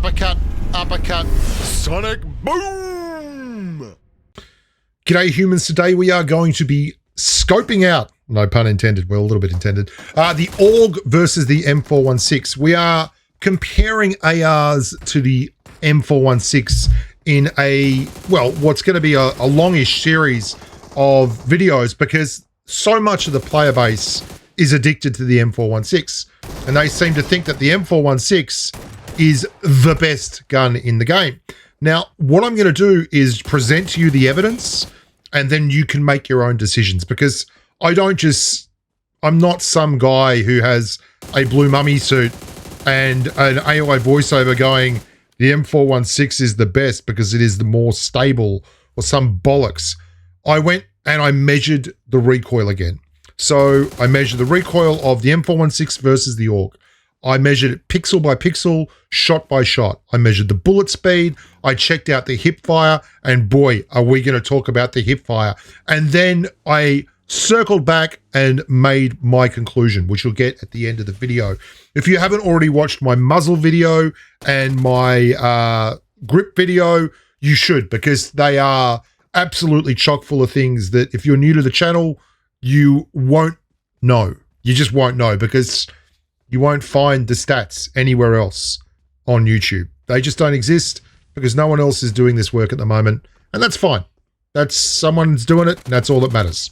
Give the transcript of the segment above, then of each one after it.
uppercut, uppercut, sonic boom. G'day humans, today we are going to be scoping out, no pun intended, well a little bit intended, the AUG versus the M416. We are comparing ARs to the M416 in a, well, what's going to be a longish series of videos because so much of the player base is addicted to the M416 and they seem to think that the M416 is the best gun in the game. Now, what I'm going to do is present to you the evidence and then you can make your own decisions because I'm not some guy who has a blue mummy suit and an AI voiceover going, the M416 is the best because it is the more stable or some bollocks. I went and I measured the recoil again. So I measured the recoil of the M416 versus the AUG. I measured it pixel by pixel, shot by shot. I measured the bullet speed. I checked out the Hipfire, and boy, are we going to talk about the Hipfire. And then I circled back and made my conclusion, which you'll get at the end of the video. If you haven't already watched my muzzle video and my grip video, you should, because they are absolutely chock full of things that if you're new to the channel, you won't know. You just won't know because you won't find the stats anywhere else on YouTube. They just don't exist because no one else is doing this work at the moment. And that's fine. That's someone's doing it. And that's all that matters.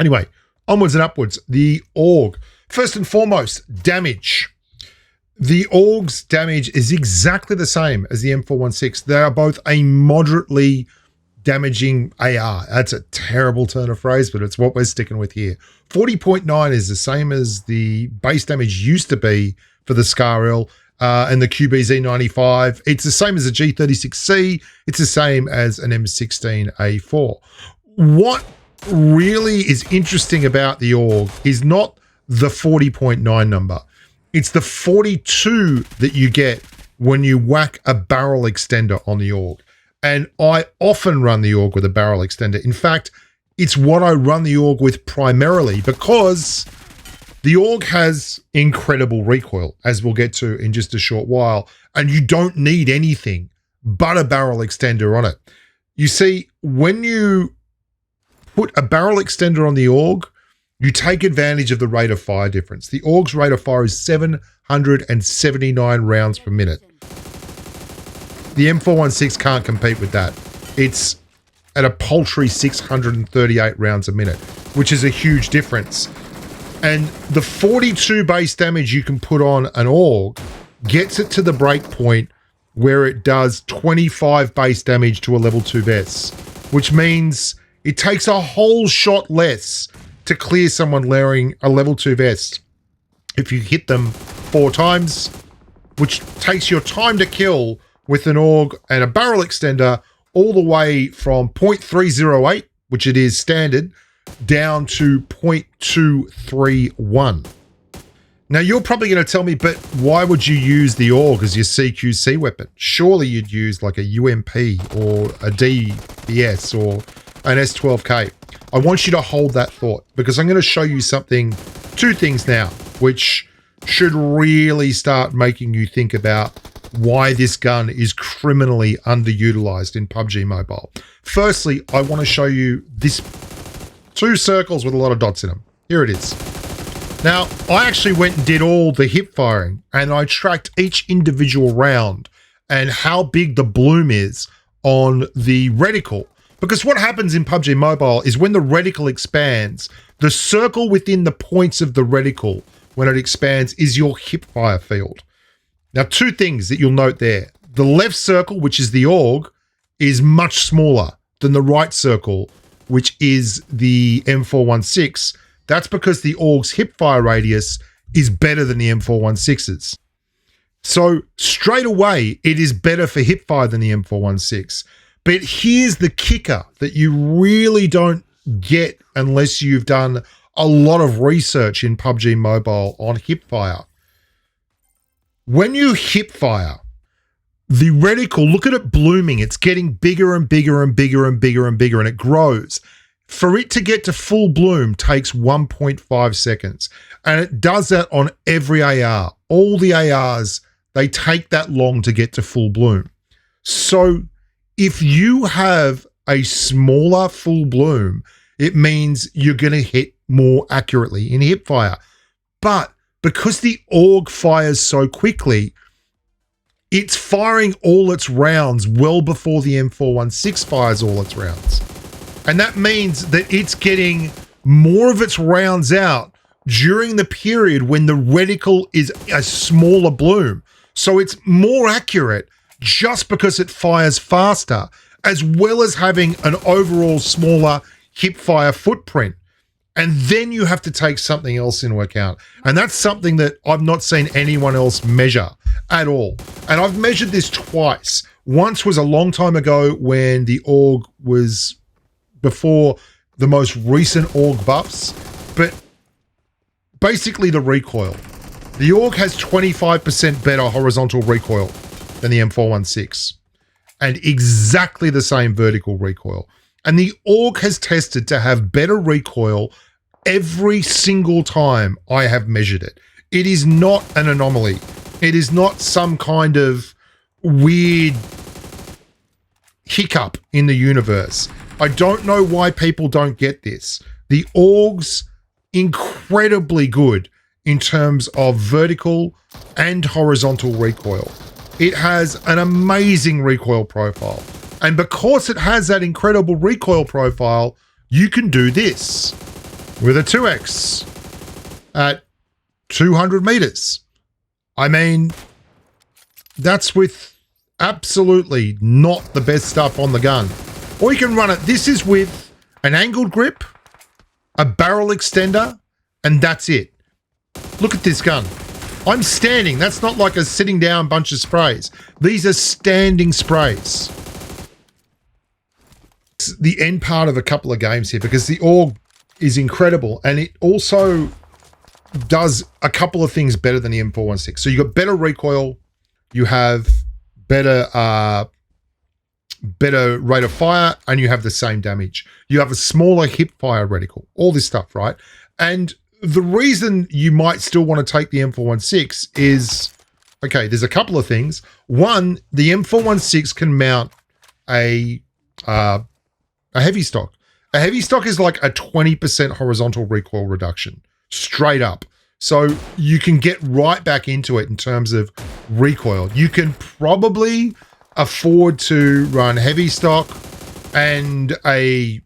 Anyway, onwards and upwards. The AUG. First and foremost, damage. The AUG's damage is exactly the same as the M416. They are both a moderately damaging AR. That's a terrible turn of phrase, but it's what we're sticking with here. 40.9 is the same as the base damage used to be for the SCAR-L and the QBZ95. It's the same as a G36C. It's the same as an M16A4. What really is interesting about the AUG is not the 40.9 number. It's the 42 that you get when you whack a barrel extender on the AUG. And I often run the AUG with a barrel extender. In fact, it's what I run the AUG with primarily because the AUG has incredible recoil, as we'll get to in just a short while, and you don't need anything but a barrel extender on it. You see, when you put a barrel extender on the AUG, you take advantage of the rate of fire difference. The AUG's rate of fire is 779 rounds per minute. The M416 can't compete with that. It's at a paltry 638 rounds a minute, which is a huge difference. And the 42 base damage you can put on an AUG gets it to the break point where it does 25 base damage to a level 2 vest, which means it takes a whole shot less to clear someone wearing a level 2 vest if you hit them 4 times, which takes your time to kill with an AUG and a barrel extender all the way from 0.308, which it is standard, down to 0.231. Now, you're probably going to tell me, but why would you use the AUG as your CQC weapon? Surely you'd use like a UMP or a DBS or an S12K. I want you to hold that thought because I'm going to show you something, 2 things now, which should really start making you think about why this gun is criminally underutilized in PUBG Mobile. Firstly, I want to show you this 2 circles with a lot of dots in them. Here it is. Now, I actually went and did all the hip firing and I tracked each individual round and how big the bloom is on the reticle. Because what happens in PUBG Mobile is when the reticle expands, the circle within the points of the reticle, when it expands, is your hipfire field. Now, 2 things that you'll note there. The left circle, which is the AUG, is much smaller than the right circle, which is the M416. That's because the AUG's hipfire radius is better than the M416's. So straight away, it is better for hipfire than the M416. But here's the kicker that you really don't get unless you've done a lot of research in PUBG Mobile on hipfire. When you hipfire, the reticle, look at it blooming. It's getting bigger and bigger and bigger and bigger and bigger, and it grows. For it to get to full bloom takes 1.5 seconds. And it does that on every AR. All the ARs they take that long to get to full bloom. So if you have a smaller full bloom, it means you're going to hit more accurately in Hipfire. But because the AUG fires so quickly, it's firing all its rounds well before the M416 fires all its rounds. And that means that it's getting more of its rounds out during the period when the reticle is a smaller bloom. So it's more accurate just because it fires faster, as well as having an overall smaller hipfire footprint. And then you have to take something else into account. And that's something that I've not seen anyone else measure at all. And I've measured this twice. Once was a long time ago when the AUG was before the most recent AUG buffs, but basically the recoil. The AUG has 25% better horizontal recoil than the M416 and exactly the same vertical recoil. And the AUG has tested to have better recoil every single time I have measured it. It is not an anomaly. It is not some kind of weird hiccup in the universe. I don't know why people don't get this. The AUG's incredibly good in terms of vertical and horizontal recoil. It has an amazing recoil profile. And because it has that incredible recoil profile, you can do this with a 2X at 200 meters. I mean, that's with absolutely not the best stuff on the gun. Or you can run it. This is with an angled grip, a barrel extender, and that's it. Look at this gun. I'm standing. That's not like a sitting down bunch of sprays. These are standing sprays. It's the end part of a couple of games here because the AUG is incredible and it also does a couple of things better than the M416. So you got better recoil, you have better rate of fire, and you have the same damage. You have a smaller hip fire reticle, all this stuff, right? And the reason you might still want to take the M416 is, okay, there's a couple of things. One, the M416 can mount a heavy stock. A heavy stock is like a 20% horizontal recoil reduction, straight up. So you can get right back into it in terms of recoil. You can probably afford to run heavy stock and a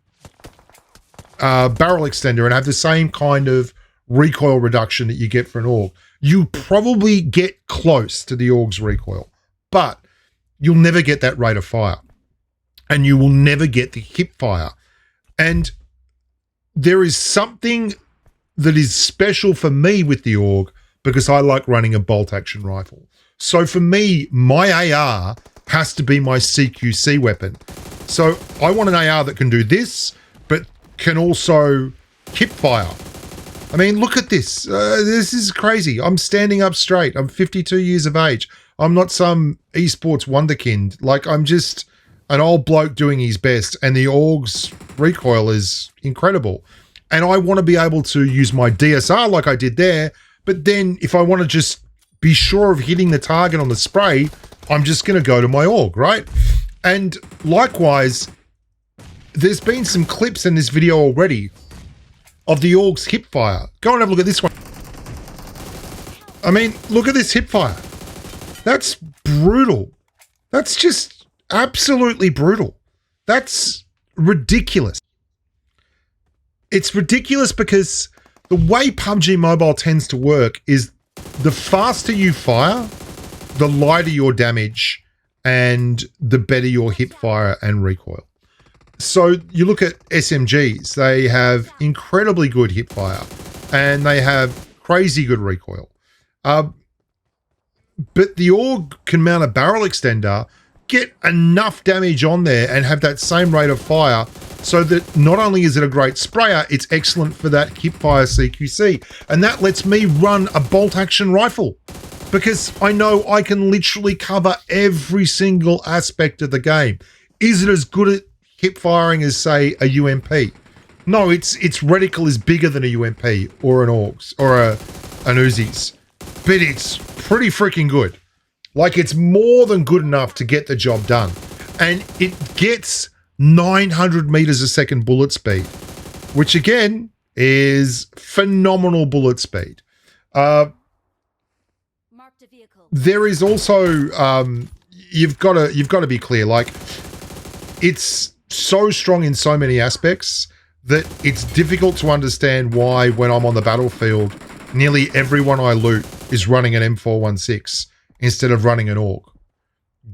barrel extender and have the same kind of recoil reduction that you get for an AUG. You probably get close to the AUG's recoil, but you'll never get that rate of fire and you will never get the hip fire. And there is something that is special for me with the AUG because I like running a bolt action rifle. So for me, my AR has to be my CQC weapon. So I want an AR that can do this, but can also hip fire. I mean, look at this. This is crazy. I'm standing up straight. I'm 52 years of age. I'm not some esports wonderkind. Like, I'm just an old bloke doing his best, and the AUG's recoil is incredible. And I want to be able to use my DSR like I did there, but then if I want to just be sure of hitting the target on the spray, I'm just going to go to my AUG, right? And likewise, there's been some clips in this video already of the AUG's hipfire. Go and have a look at this one. I mean, look at this hipfire. That's brutal. That's just absolutely brutal. That's ridiculous. It's ridiculous because the way PUBG Mobile tends to work is the faster you fire, the lighter your damage and the better your hip fire and recoil. So you look at SMGs, they have incredibly good hip fire and they have crazy good recoil. But the AUG can mount a barrel extender, get enough damage on there and have that same rate of fire so that not only is it a great sprayer, it's excellent for that hip fire CQC. And that lets me run a bolt action rifle because I know I can literally cover every single aspect of the game. Is it as good at hip firing as, say, a UMP? No, its reticle is bigger than a UMP or an AUG's or an Uzi's, but it's pretty freaking good. Like, it's more than good enough to get the job done. And it gets 900 meters a second bullet speed, which again is phenomenal bullet speed. There is also, you've got to be clear, like, it's so strong in so many aspects that it's difficult to understand why, when I'm on the battlefield, nearly everyone I loot is running an M416 instead of running an AUG.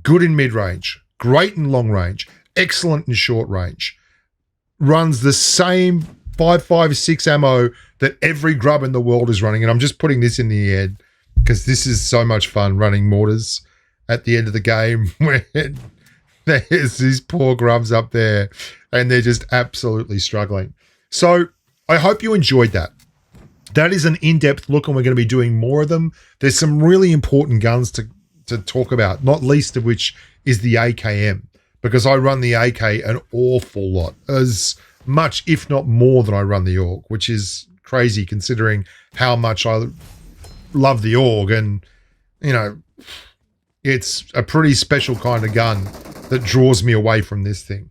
Good in mid-range, great in long range, excellent in short range. Runs the same 5.56 ammo that every grub in the world is running. And I'm just putting this in the head because this is so much fun, running mortars at the end of the game when there's these poor grubs up there and they're just absolutely struggling. So I hope you enjoyed that. That is an in-depth look, and we're going to be doing more of them. There's some really important guns to talk about, not least of which is the AKM, because I run the AK an awful lot, as much, if not more, than I run the AUG, which is crazy considering how much I love the AUG. And, you know, it's a pretty special kind of gun that draws me away from this thing.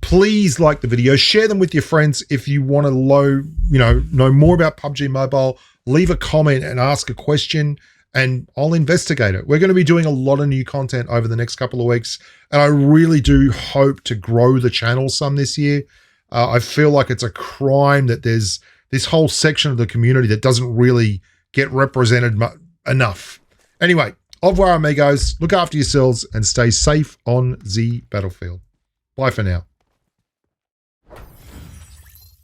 Please like the video, share them with your friends. If you want to know more about PUBG Mobile, leave a comment and ask a question and I'll investigate it. We're going to be doing a lot of new content over the next couple of weeks, and I really do hope to grow the channel some this year. I feel like it's a crime that there's this whole section of the community that doesn't really get represented enough. Anyway, au revoir, amigos. Look after yourselves and stay safe on the battlefield. Bye for now.